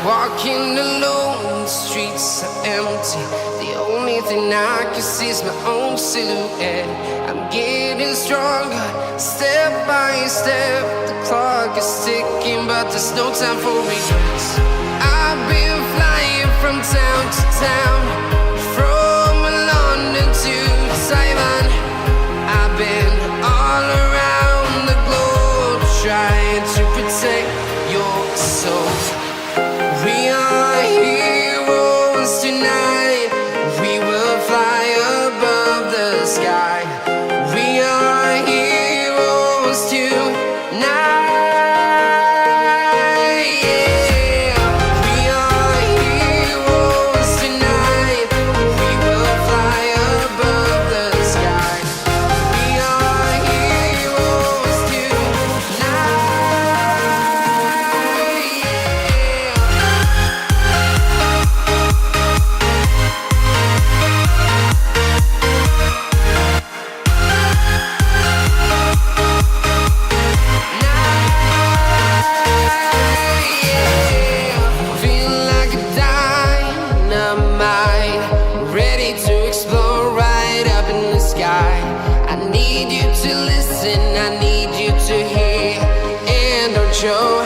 Walking alone, the streets are empty. The only thing I can see is my own silhouette. I'm getting stronger, step by step. The clock is ticking, but there's no time for regrets. I've been flying from town to town, from London to Taiwan. I've been all around the globe, trying to protect your soul. We are heroes tonight. We will fly above the sky. We are heroes tonight. Yeah. We are heroes tonight. We will fly above the sky. We are heroes tonight. I need you to listen, I need you to hear, and don't show